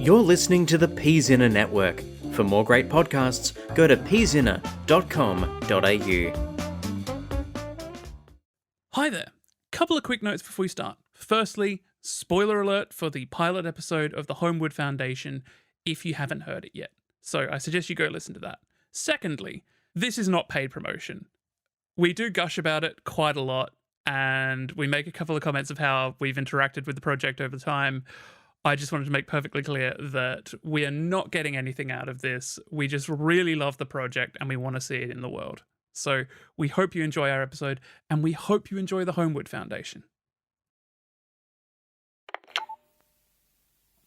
You're listening to the PZinner Network. For more great podcasts, go to pzinner.com.au. Hi there. Couple of quick notes before we start. Firstly, spoiler alert for the pilot episode of the Holmwood Foundation if you haven't heard it yet. So I suggest you go listen to that. Secondly, this is not paid promotion. We do gush about it quite a lot, and we make a couple of comments of how we've interacted with the project over time. I just wanted to make perfectly clear that we are not getting anything out of this. We just really love the project and we want to see it in the world. So we hope you enjoy our episode, and we hope you enjoy the Holmwood Foundation.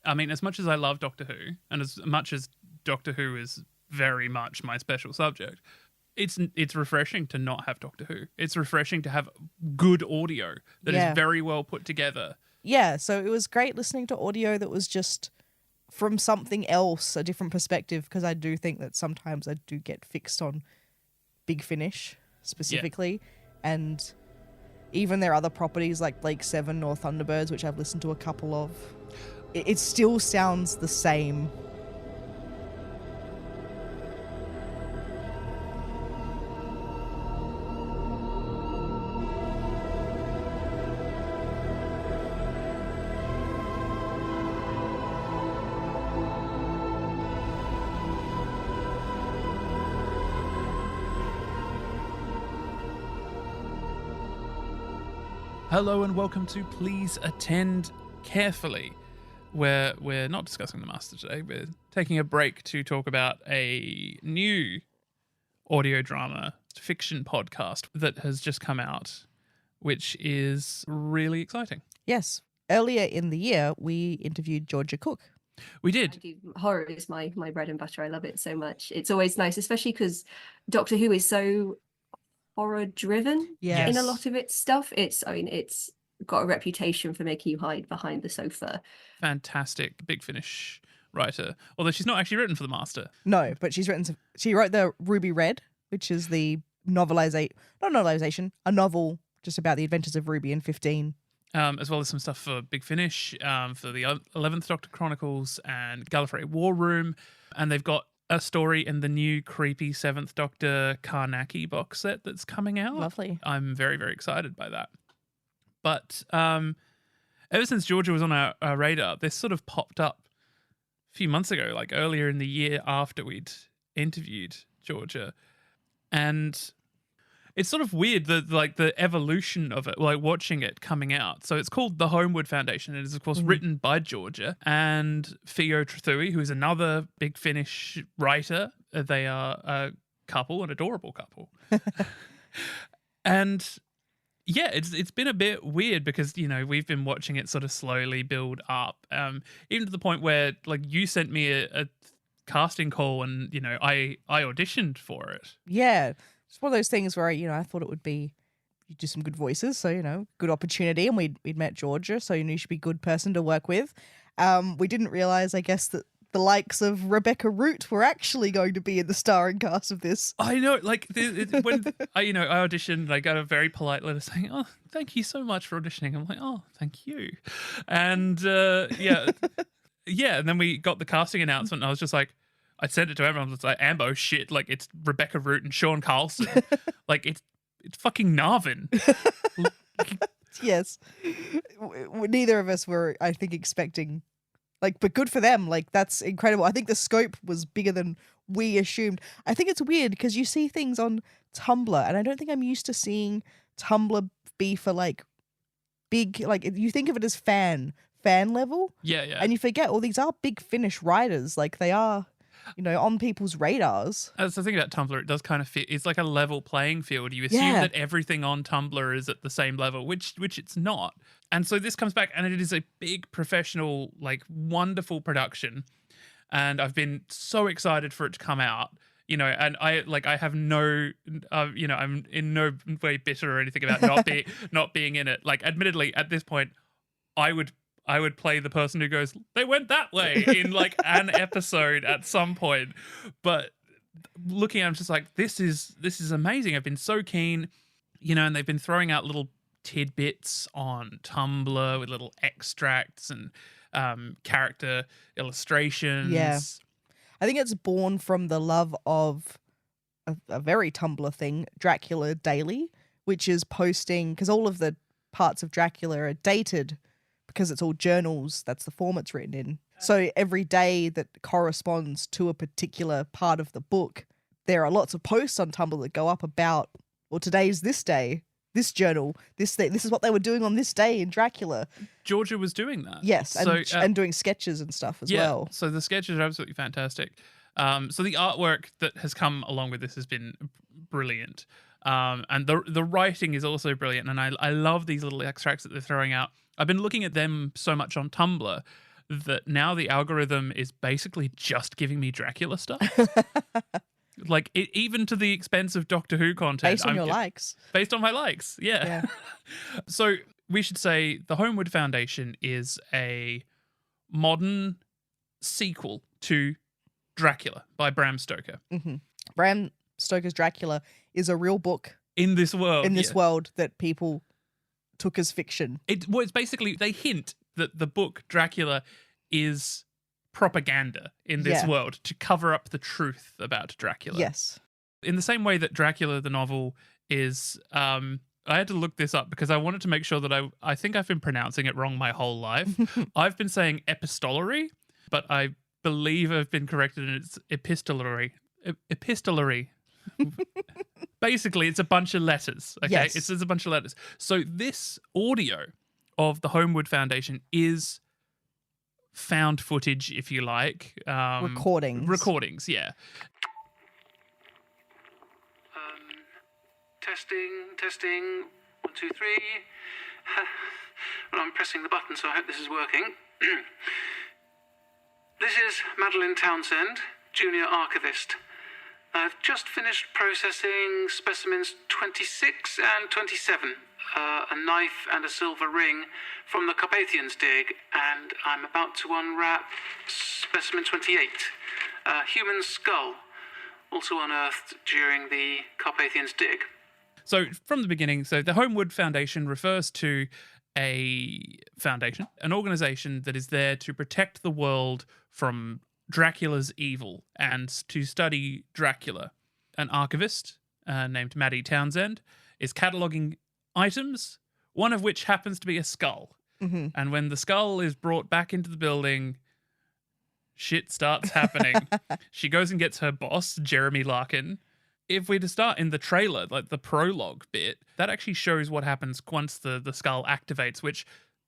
I mean, as much as I love Doctor Who, and as much as Doctor Who is very much my special subject, it's refreshing to not have Doctor Who. It's refreshing to have good audio that is very well put together. Yeah, so it was great listening to audio that was just from something else, a different perspective, because I do think that sometimes I do get fixed on Big Finish specifically, and even their other properties like Blake 7 or Thunderbirds, which I've listened to a couple of. It still sounds the same. Hello and welcome to Please Attend Carefully, where we're not discussing the Master today. We're taking a break to talk about a new audio drama fiction podcast that has just come out, which is really exciting. Yes. Earlier in the year, we interviewed Georgia Cook. We did. Horror is my bread and butter. I love it so much. It's always nice, especially because Doctor Who is so horror driven in a lot of its stuff. It's got a reputation for making you hide behind the sofa. Fantastic Big Finish writer, although she's not actually written for the Master. No, but she wrote the Ruby Red, which is the a novel just about the adventures of Ruby and 15. As well as some stuff for Big Finish, for the 11th Doctor Chronicles and Gallifrey War Room, and they've got a story in the new creepy 7th Doctor Karnaki box set that's coming out. Lovely. I'm very, very excited by that. But ever since Georgia was on our radar, this sort of popped up a few months ago, like earlier in the year after we'd interviewed Georgia. And it's sort of weird, the evolution of it, like watching it coming out. So it's called the Holmwood Foundation. It is, of course, written by Georgia and Theo Trethewey, who is another Big Finish writer. They are a couple, an adorable couple. And yeah, it's been a bit weird because, you know, we've been watching it sort of slowly build up, even to the point where, like, you sent me a casting call and, you know, I auditioned for it. Yeah. It's one of those things where, I thought it would be, you do some good voices, so, good opportunity, and we'd met Georgia, so you knew she'd be a good person to work with. We didn't realise, I guess, that the likes of Rebecca Root were actually going to be in the starring cast of this. I know, like, when I auditioned, I got a very polite letter saying, "Oh, thank you so much for auditioning." I'm like, "Oh, thank you." And, and then we got the casting announcement, and I was just like, I sent it to everyone. I was like, Ambo, shit, like, it's Rebecca Root and Seán Carlsen. Like, it's fucking Narvin. Yes. Neither of us were, I think, expecting, like, but good for them. Like, that's incredible. I think the scope was bigger than we assumed. I think it's weird because you see things on Tumblr, and I don't think I'm used to seeing Tumblr be for, like, big, like, you think of it as fan level. Yeah. And you forget, these are Big Finish writers. Like, they are, on people's radars. That's the thing about Tumblr. It does kind of fit. It's like a level playing field. You assume that everything on Tumblr is at the same level, which it's not. And so this comes back, and it is a big professional, like, wonderful production. And I've been so excited for it to come out. And I have no, I'm in no way bitter or anything about not being in it. Like, admittedly, at this point, I would play the person who goes, they went that way in, like, an episode at some point. But looking at it, I'm just like, this is amazing. I've been so keen, and they've been throwing out little tidbits on Tumblr with little extracts and character illustrations. Yeah. I think it's born from the love of a very Tumblr thing, Dracula Daily, which is posting, because all of the parts of Dracula are dated because it's all journals. That's the form it's written in. So every day that corresponds to a particular part of the book, there are lots of posts on Tumblr that go up about, well, today's this day, this journal, this thing, this is what they were doing on this day in Dracula. Georgia was doing that. Yes, and doing sketches and stuff as well. So the sketches are absolutely fantastic. So the artwork that has come along with this has been brilliant. And the writing is also brilliant. And I love these little extracts that they're throwing out. I've been looking at them so much on Tumblr that now the algorithm is basically just giving me Dracula stuff. Like, even to the expense of Doctor Who content. Based on your likes. Based on my likes, yeah. So we should say the Holmwood Foundation is a modern sequel to Dracula by Bram Stoker. Mm-hmm. Bram Stoker's Dracula is a real book. In this world. In this world that people took as fiction. It's basically, they hint that the book Dracula is propaganda in this world to cover up the truth about Dracula. Yes. In the same way that Dracula, the novel, is... I had to look this up because I wanted to make sure that I think I've been pronouncing it wrong my whole life. I've been saying epistolary, but I believe I've been corrected and it's epistolary. Epistolary. Basically, it's a bunch of letters. Okay, yes. It's a bunch of letters. So this audio of the Holmwood Foundation is found footage, if you like. Recordings. Recordings, yeah. Testing. 1, 2, 3. Well, I'm pressing the button, so I hope this is working. This is Madeline Townsend, Junior Archivist. I've just finished processing specimens 26 and 27, a knife and a silver ring from the Carpathians dig, and I'm about to unwrap specimen 28, a human skull, also unearthed during the Carpathians dig. So from the beginning, so the Holmwood Foundation refers to a foundation, an organization that is there to protect the world from Dracula's evil and to study Dracula. An archivist named Maddie Townsend is cataloguing items, one of which happens to be a skull. Mm-hmm. And when the skull is brought back into the building, shit starts happening. She goes and gets her boss, Jeremy Larkin. If we're to start in the trailer, like the prologue bit, that actually shows what happens once the skull activates, which,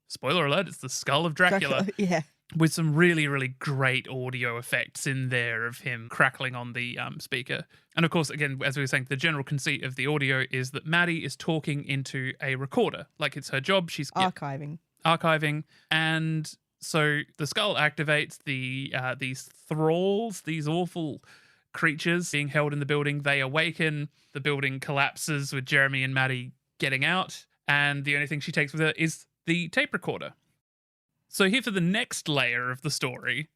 spoiler alert, it's the skull of Dracula. Yeah. With some really, really great audio effects in there of him crackling on the speaker. And of course, again, as we were saying, the general conceit of the audio is that Maddie is talking into a recorder. Like it's her job. She's archiving. And so the skull activates these thralls, these awful creatures being held in the building. They awaken. The building collapses with Jeremy and Maddie getting out. And the only thing she takes with her is the tape recorder. So here for the next layer of the story,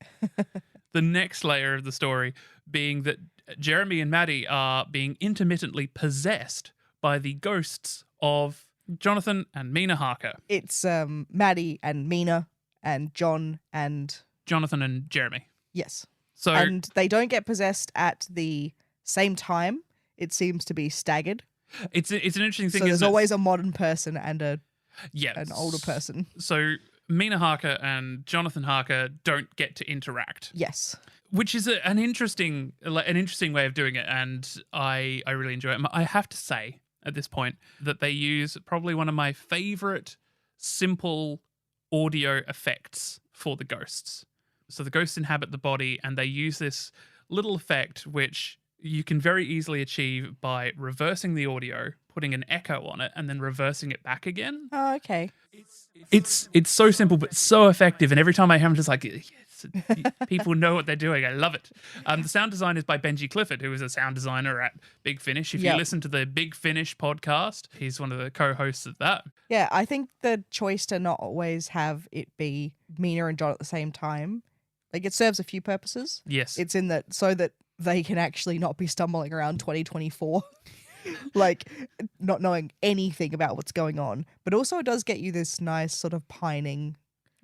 being that Jeremy and Maddie are being intermittently possessed by the ghosts of Jonathan and Mina Harker. It's Maddie and Mina and John and... Jonathan and Jeremy. Yes. So and they don't get possessed at the same time. It seems to be staggered. It's an interesting thing. So there's always a modern person and an older person. So Mina Harker and Jonathan Harker don't get to interact. Yes. Which is an interesting way of doing it, and I really enjoy it. I have to say at this point that they use probably one of my favorite simple audio effects for the ghosts. So the ghosts inhabit the body, and they use this little effect which you can very easily achieve by reversing the audio, putting an echo on it, and then reversing it back again. Oh, okay. It's so simple but so effective, and every time I hear them, I'm just like, yes, people know what they're doing. I love it. The sound design is by Benji Clifford, who is a sound designer at Big Finish. If you listen to the Big Finish podcast, he's one of the co-hosts of that. Yeah, I think the choice to not always have it be Mina and John at the same time, like it serves a few purposes. Yes. It's in that so that they can actually not be stumbling around 2024. Like not knowing anything about what's going on, but also it does get you this nice sort of pining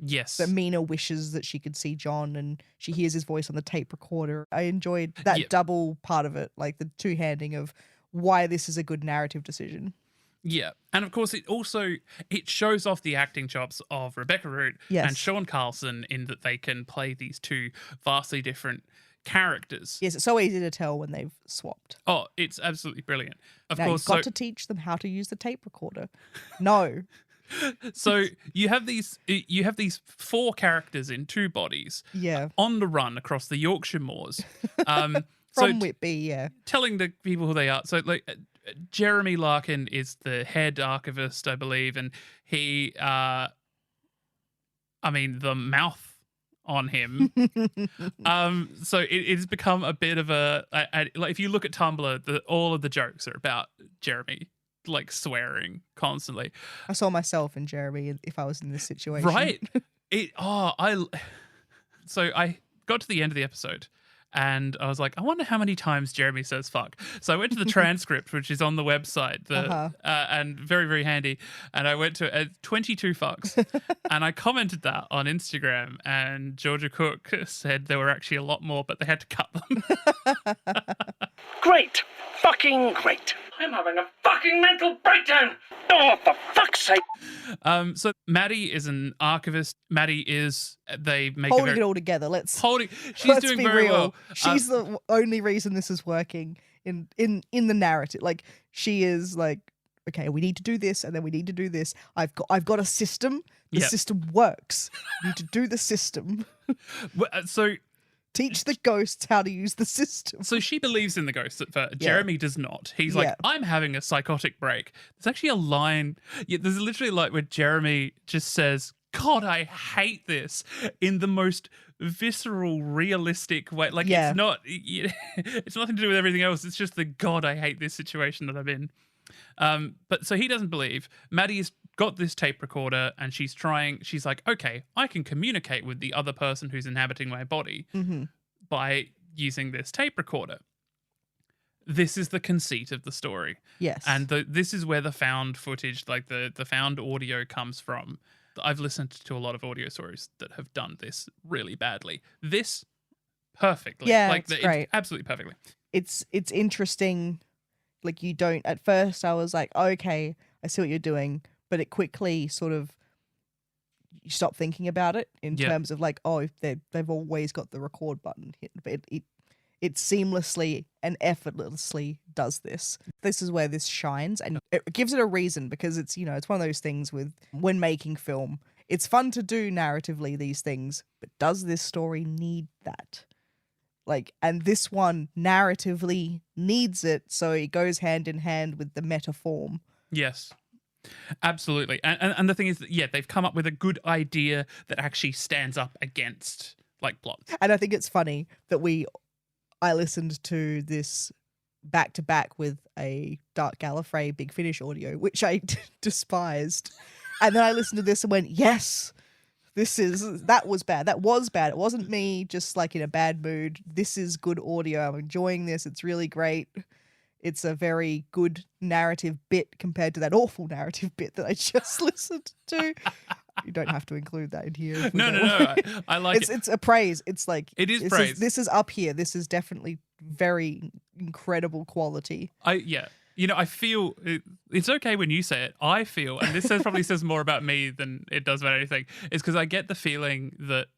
Yes. But Mina wishes that she could see John, and she hears his voice on the tape recorder. I enjoyed that double part of it, like the two-handing of why this is a good narrative decision. Yeah. And of course, it shows off the acting chops of Rebecca Root and Seán Carlsen in that they can play these two vastly different characters. Yes, it's so easy to tell when they've swapped. Oh, it's absolutely brilliant. Of now course, you've got to teach them how to use the tape recorder. No. So you have these 4 characters in 2 bodies. Yeah. On the run across the Yorkshire moors. From Whitby, yeah. Telling the people who they are. So like Jeremy Larkin is the head archivist, I believe, and he the mouth on him. So it's become a bit of a like if you look at Tumblr, all of the jokes are about Jeremy like swearing constantly. I saw myself in Jeremy if I was in this situation. Right. So I got to the end of the episode and I was like, I wonder how many times Jeremy says fuck. So I went to the transcript, which is on the website, and very, very handy. And I went to 22 fucks. And I commented that on Instagram. And Georgia Cook said there were actually a lot more, but they had to cut them. Great. Fucking great. I'm having a fucking mental breakdown. Oh, for fuck's sake. So Maddie is an archivist. Maddie is, they make holding it all together. She's let's doing be very real. well. She's the only reason this is working in the narrative. Like, she is like, okay, we need to do this, and then we need to do this. I've got a system. The system works. We need to do the system. So teach the ghosts how to use the system. So she believes in the ghosts at first. Jeremy does not. He's like, I'm having a psychotic break. There's actually a line. There's literally like where Jeremy just says, God, I hate this, in the most visceral, realistic way. Like it's not, it's nothing to do with everything else. It's just the God, I hate this situation that I'm in. But so he doesn't believe. Maddie's got this tape recorder and she's like, okay, I can communicate with the other person who's inhabiting my body by using this tape recorder. This is the conceit of the story. Yes. And this is where the found footage, like the found audio comes from. I've listened to a lot of audio stories that have done this really badly. This perfectly. Yeah, like it's great. Absolutely perfectly. It's interesting. Like, you don't, at first I was like, okay, I see what you're doing, but it quickly sort of, you stop thinking about it in terms of like, oh, they've always got the record button hit, but it seamlessly and effortlessly does this. This is where this shines, and it gives it a reason, because it's, it's one of those things with when making film, it's fun to do narratively these things, but does this story need that? Like, and this one narratively needs it, so it goes hand in hand with the meta form. Yes, absolutely. And the thing is that, they've come up with a good idea that actually stands up against, like, plot. And I think it's funny that I listened to this back to back with a Dark Gallifrey Big Finish audio, which I despised. And then I listened to this and went, yes, that was bad. That was bad. It wasn't me just like in a bad mood. This is good audio. I'm enjoying this. It's really great. It's a very good narrative bit compared to that awful narrative bit that I just listened to. You don't have to include that in here. No. I like it. It's a praise. It's like, it is praise. This is up here. This is definitely very incredible quality. I feel it's okay when you say it. I feel, and this probably says more about me than it does about anything, is because I get the feeling that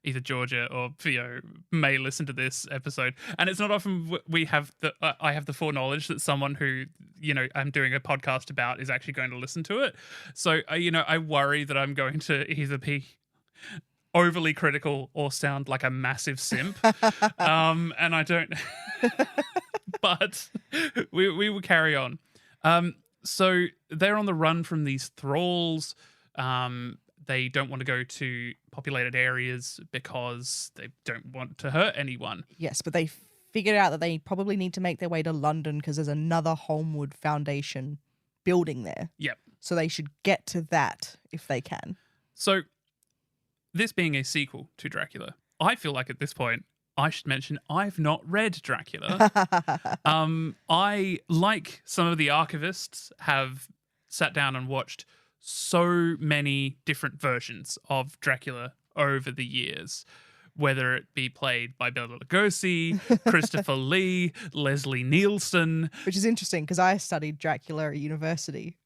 either Georgia or Theo may listen to this episode, and it's not often I have the foreknowledge that someone who I'm doing a podcast about is actually going to listen to it. So I worry that I'm going to either be overly critical or sound like a massive simp, and I don't. But we will carry on. So they're on the run from these thralls. They don't want to go to populated areas because they don't want to hurt anyone. Yes, but they figured out that they probably need to make their way to London because there's another Holmwood Foundation building there. Yep. So they should get to that if they can. So this being a sequel to Dracula, I feel like at this point, I should mention I've not read Dracula. I, like some of the archivists, have sat down and watched so many different versions of Dracula over the years, whether it be played by Bela Lugosi, Christopher Lee, Leslie Nielsen. Which is interesting because I studied Dracula at university.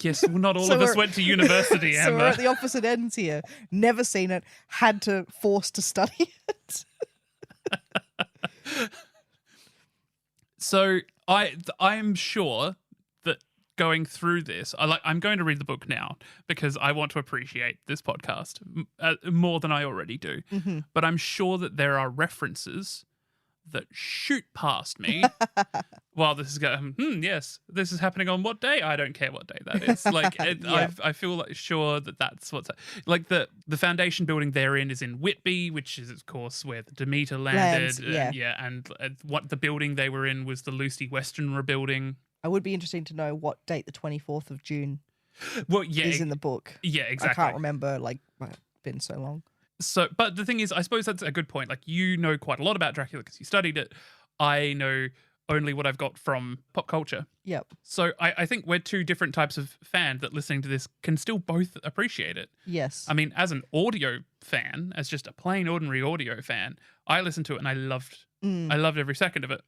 Yes, well, not all of us went to university, Amber. So we're at the opposite ends here. Never seen it, had to force to study it. So I'm sure that going through this, I'm going to read the book now because I want to appreciate this podcast more than I already do. Mm-hmm. But I'm sure that there are references that shoot past me while this is going, yes, this is happening on what day? I don't care what day that is. Like, I feel like sure that that's what's... Like, the foundation building they're in is in Whitby, which is, of course, where the Demeter landed. And what the building they were in was the Lucy Westenra building. I would be interested to know what date the 24th of June is in the book. Yeah, exactly. I can't remember, like, it's been so long. So, but the thing is, I suppose that's a good point. Like, you know quite a lot about Dracula because you studied it. I know only what I've got from pop culture. Yep. So I think we're two different types of fan that listening to this can still both appreciate it. Yes. I mean, as an audio fan, as just a plain ordinary audio fan, I listened to it and I loved every second of it.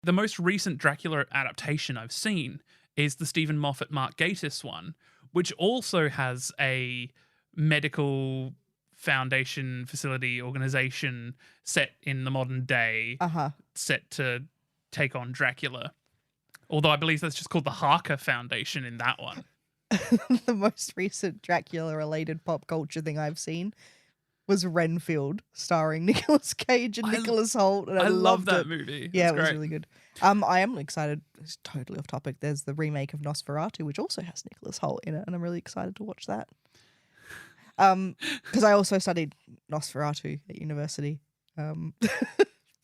The most recent Dracula adaptation I've seen is the Stephen Moffat, Mark Gatiss one, which also has a medical foundation facility organization set in the modern day, set to take on Dracula. Although I believe that's just called the Harker Foundation in that one. The most recent Dracula-related pop culture thing I've seen was Renfield, starring Nicolas Cage and Nicholas Hoult. And I love that it. movie. Yeah, it was really good. I am excited. It's totally off topic. There's the remake of Nosferatu, which also has Nicholas Hoult in it, and I'm really excited to watch that. Because I also studied Nosferatu at university.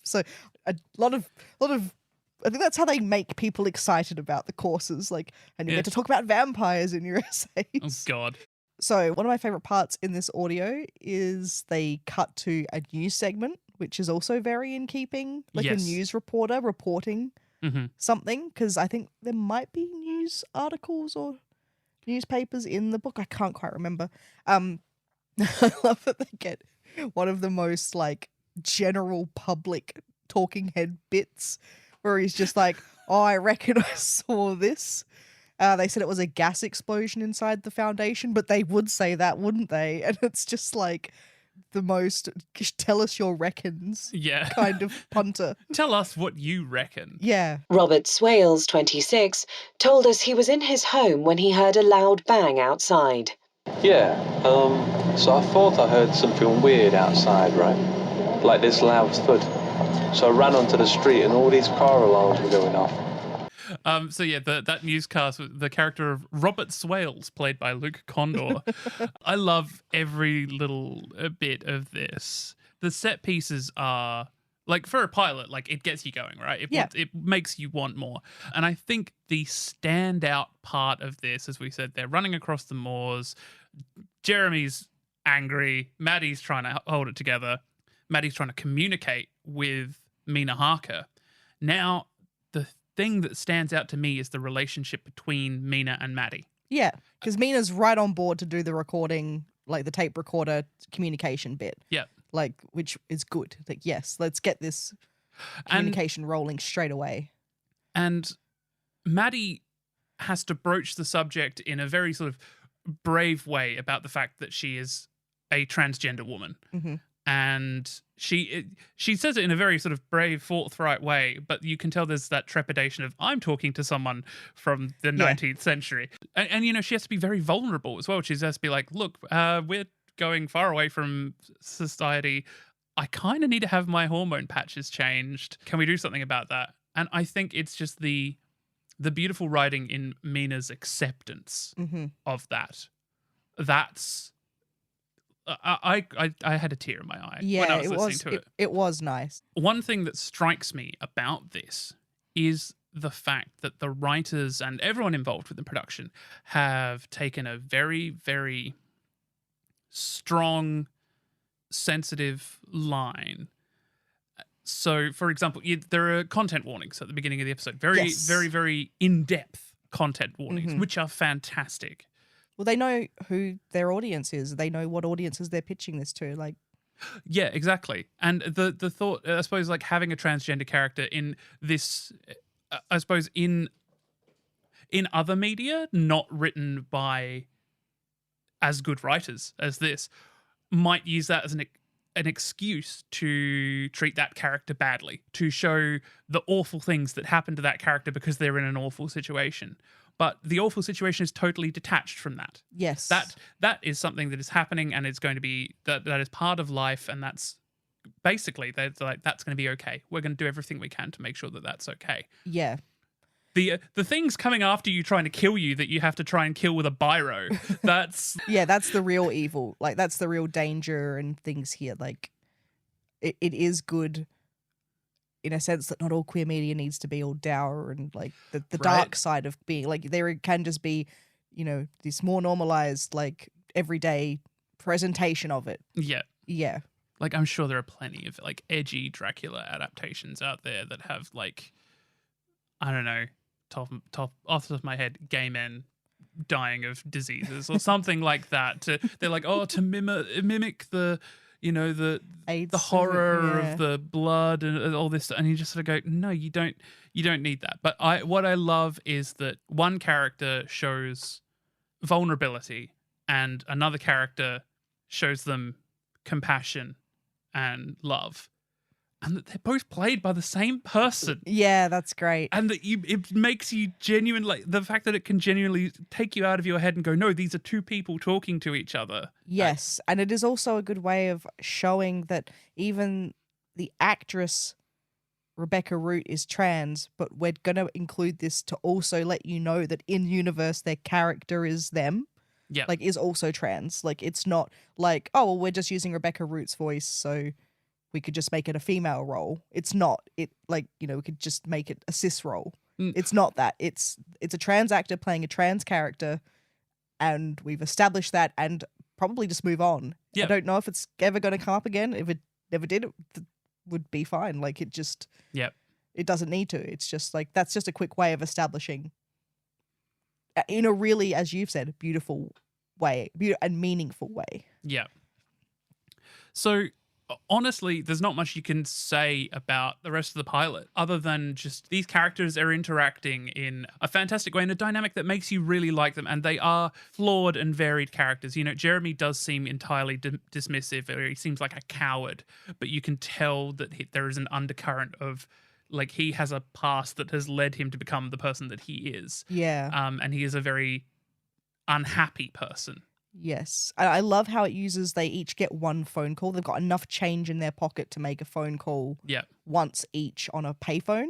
So a lot of I think that's how they make people excited about the courses. Like, and you get to talk about vampires in your essays. Oh God. So one of my favorite parts in this audio is they cut to a news segment, which is also very in keeping, like a news reporter reporting something. Because I think there might be news articles or newspapers in the book. I can't quite remember. I love that they get one of the most like general public talking head bits where he's just like, oh, I reckon I saw this. They said it was a gas explosion inside the foundation, but they would say that, wouldn't they? And it's just like the most tell us your reckons kind of punter. Tell us what you reckon. Yeah. Robert Swales, 26, told us he was in his home when he heard a loud bang outside. Yeah, so I thought I heard something weird outside, right? Like this loud thud. So I ran onto the street and all these car alarms were going off. So yeah, that newscast, the character of Robert Swales, played by Luke Condor. I love every little bit of this. The set pieces are, like, for a pilot, like, it gets you going, right? It makes you want more. And I think the standout part of this, as we said, they're running across the moors. Jeremy's angry. Maddie's trying to hold it together. Maddie's trying to communicate with Mina Harker. Now, the thing that stands out to me is the relationship between Mina and Maddie. Yeah, because Mina's right on board to do the recording, like the tape recorder communication bit. Yeah. Like, which is good. Like, yes, let's get this communication rolling straight away. And Maddie has to broach the subject in a very sort of brave way about the fact that she is a transgender woman. Mm-hmm. And she says it in a very sort of brave, forthright way, but you can tell there's that trepidation of, I'm talking to someone from the 19th century. And, you know, she has to be very vulnerable as well. She has to be like, look, we're going far away from society. I kind of need to have my hormone patches changed. Can we do something about that? And I think it's just the beautiful writing in Mina's acceptance of that. That's... I had a tear in my eye when I was listening to it. It was nice. One thing that strikes me about this is the fact that the writers and everyone involved with the production have taken a very, very strong, sensitive line. So, for example, there are content warnings at the beginning of the episode. Very, very in-depth content warnings, which are fantastic. Well, they know who their audience is. They know what audiences they're pitching this to. Like, yeah, exactly. And the thought, I suppose, like having a transgender character in this, I suppose in other media, not written by as good writers as this, might use that as an excuse to treat that character badly, to show the awful things that happen to that character because they're in an awful situation. But the awful situation is totally detached from that. yes. That is something that is happening, and it's going to be that is part of life, and that's basically that's going to be okay. We're going to do everything we can to make sure that that's okay. Yeah. The things coming after you trying to kill you that you have to try and kill with a biro, that's Yeah, that's the real evil. Like, that's the real danger and things here. Like, it is good in a sense that not all queer media needs to be all dour and like the Right. dark side of being like, there can just be, this more normalized, like, everyday presentation of it. yeah. Yeah. Like, I'm sure there are plenty of like edgy Dracula adaptations out there that have like, I don't know, top off the top of my head, gay men dying of diseases or something like that. They're like, to mimic the, the AIDS, the horror yeah. of the blood and all this, and you just sort of go, no, you don't need that. But what I love is that one character shows vulnerability and another character shows them compassion and love, and that they're both played by the same person. Yeah, that's great. And that it makes you genuine, like the fact that it can genuinely take you out of your head and go, no, these are two people talking to each other. Yes, and it is also a good way of showing that even the actress Rebecca Root is trans, but we're going to include this to also let you know that in universe their character is them. Yeah. Like, is also trans. Like, it's not like, oh, well, we're just using Rebecca Root's voice, so we could just make it a female role. It's not. It, like, we could just make it a cis role. It's not that. It's a trans actor playing a trans character, and we've established that, and probably just move on. Yeah. I don't know if it's ever going to come up again. If it never did, it would be fine. Like, it just... Yep. It doesn't need to. It's just like, that's just a quick way of establishing in a really, as you've said, beautiful way and meaningful way. Yeah. So honestly, there's not much you can say about the rest of the pilot other than just these characters are interacting in a fantastic way, in a dynamic that makes you really like them, and they are flawed and varied characters. Jeremy does seem entirely dismissive, or he seems like a coward, but you can tell that there is an undercurrent of, like, he has a past that has led him to become the person that he is. Yeah. And he is a very unhappy person. Yes. I love how it uses, they each get one phone call. They've got enough change in their pocket to make a phone call once each on a payphone,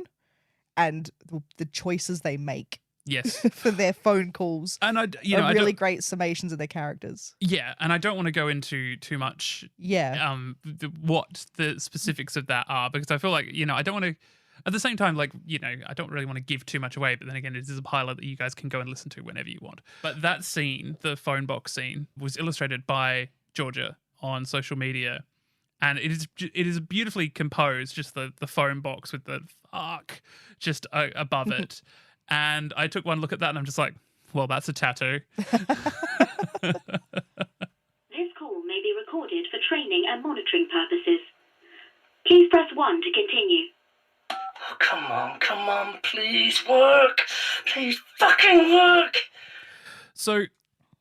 and the choices they make Yes. for their phone calls and are really great summations of their characters. Yeah, and I don't want to go into too much what the specifics of that are, because I feel like, I don't want to, at the same time, like, I don't really want to give too much away, but then again, it is a pilot that you guys can go and listen to whenever you want. But that scene, the phone box scene, was illustrated by Georgia on social media, and it is beautifully composed, just the phone box with the fuck just above it. And I took one look at that and I'm just like, well, that's a tattoo. This call may be recorded for training and monitoring purposes. Please press 1 to continue. Oh, come on, please work. Please fucking work. So,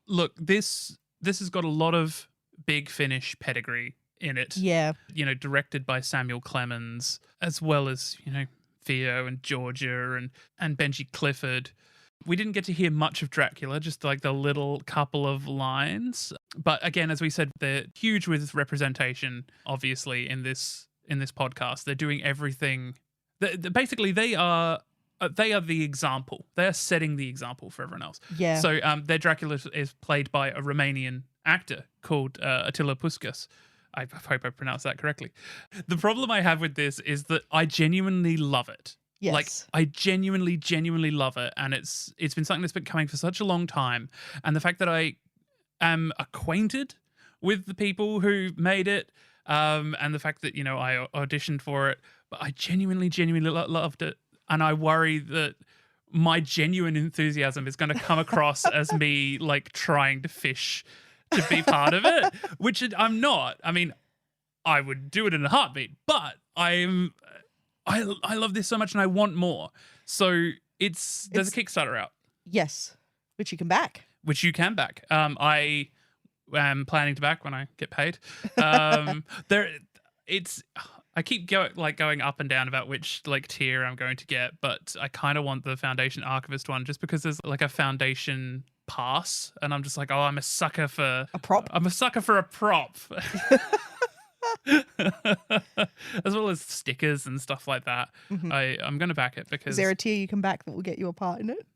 look, this has got a lot of Big Finish pedigree in it. Yeah. Directed by Samuel Clemens, as well as, Theo and Georgia and Benji Clifford. We didn't get to hear much of Dracula, just like the little couple of lines. But again, as we said, they're huge with representation, obviously, in this podcast. They're doing everything. Basically, they are the example. They are setting the example for everyone else. Yeah. So their Dracula is played by a Romanian actor called Attila Puskas. I hope I pronounced that correctly. The problem I have with this is that I genuinely love it. Yes. Like, I genuinely love it. And it's been something that's been coming for such a long time. And the fact that I am acquainted with the people who made it, and the fact that, I auditioned for it, but I genuinely loved it. And I worry that my genuine enthusiasm is going to come across as me like trying to fish to be part of it, which I'm not. I mean, I would do it in a heartbeat, but I love this so much and I want more. So there's a Kickstarter out. Yes, which you can back. Which you can back. I am planning to back when I get paid. I keep going up and down about which like tier I'm going to get, but I kind of want the Foundation Archivist one just because there's like a Foundation pass, and I'm just like, oh, I'm a sucker for a prop. I'm a sucker for a prop. As well as stickers and stuff like that. Mm-hmm. I'm going to back it because... Is there a tier you can back that will get you a part in it?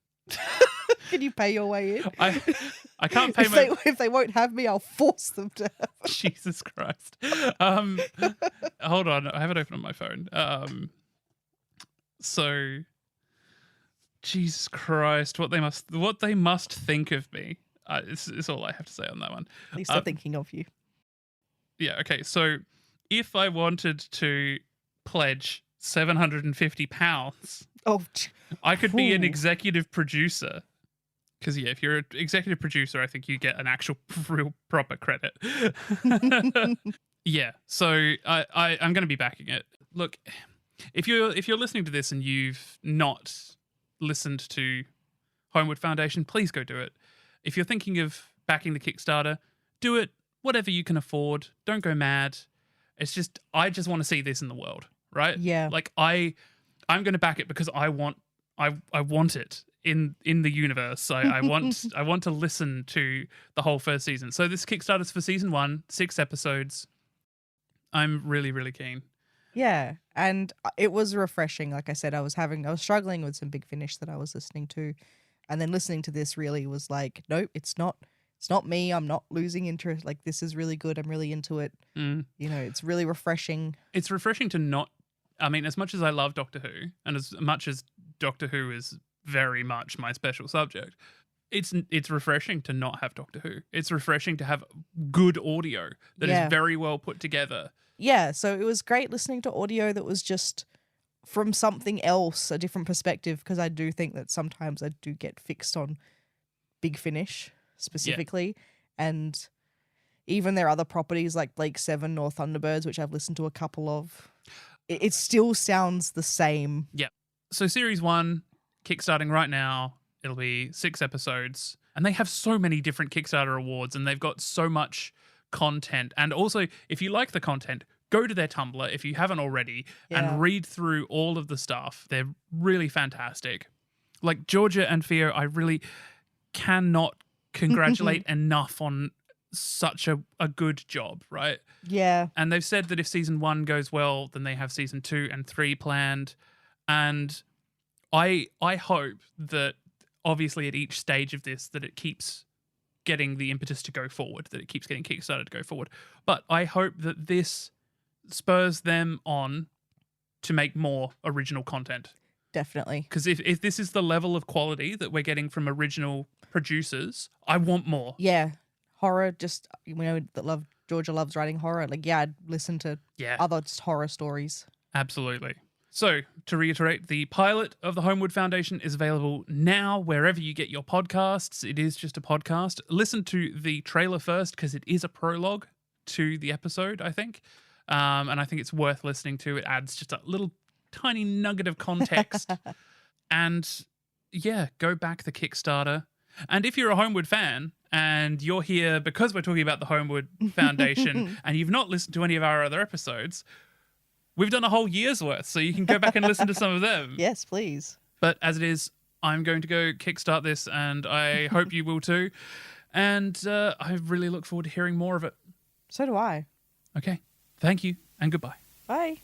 Can you pay your way in? I can't pay if they won't have me, I'll force them to have me. Jesus Christ. Hold on. I have it open on my phone. So, Jesus Christ, what they must think of me. It's all I have to say on that one. At least they're thinking of you. Yeah, okay. So, if I wanted to pledge £750, I could be an executive producer. Because, yeah, if you're an executive producer, I think you get an actual real proper credit. Yeah, so I'm going to be backing it. Look, if you're listening to this and you've not listened to Holmwood Foundation, please go do it. If you're thinking of backing the Kickstarter, do it. Whatever you can afford. Don't go mad. It's just, I just want to see this in the world, right? Yeah. Like I'm going to back it because I want it in the universe. I want to listen to the whole first season. So this Kickstarter's for season 1, 6 episodes. I'm really, really keen. Yeah, and it was refreshing. Like I said, I was struggling with some Big Finish that I was listening to, and then listening to this really was like, nope, it's not me. I'm not losing interest. Like, this is really good. I'm really into it. You know, it's really refreshing. It's refreshing to not. I mean, as much as I love Doctor Who, and as much as Doctor Who is very much my special subject, it's refreshing to not have Doctor Who. It's refreshing to have good audio that is very well put together. Yeah, so it was great listening to audio that was just from something else, a different perspective, because I do think that sometimes I do get fixed on Big Finish specifically, and even their other properties like Blake 7 or Thunderbirds, which I've listened to a couple of, it still sounds the same. Yeah. So Series 1, kickstarting right now. It'll be 6 episodes. And they have so many different Kickstarter awards, and they've got so much content. And also, if you like the content, go to their Tumblr if you haven't already and read through all of the stuff. They're really fantastic. Like Georgia and Theo, I really cannot congratulate enough on such a good job, right? Yeah. And they've said that if season 1 goes well, then they have season 2 and 3 planned. And I hope that obviously at each stage of this that it keeps getting the impetus to go forward, that it keeps getting Kickstarter to go forward. But I hope that this spurs them on to make more original content. Definitely. Because if this is the level of quality that we're getting from original producers, I want more. Yeah. Horror, just, we know that Georgia loves writing horror. Like, yeah, I'd listen to other just horror stories. Absolutely. So, to reiterate, the pilot of the Holmwood Foundation is available now wherever you get your podcasts. It is just a podcast. Listen to the trailer first because it is a prologue to the episode, I think. And I think it's worth listening to. It adds just a little tiny nugget of context. And yeah, go back the Kickstarter. And if you're a Holmwood fan and you're here because we're talking about the Holmwood Foundation and you've not listened to any of our other episodes, we've done a whole year's worth, so you can go back and listen to some of them. Yes, please. But as it is, I'm going to go kickstart this, and I hope you will too. And I really look forward to hearing more of it. So do I. Okay. Thank you, and goodbye. Bye.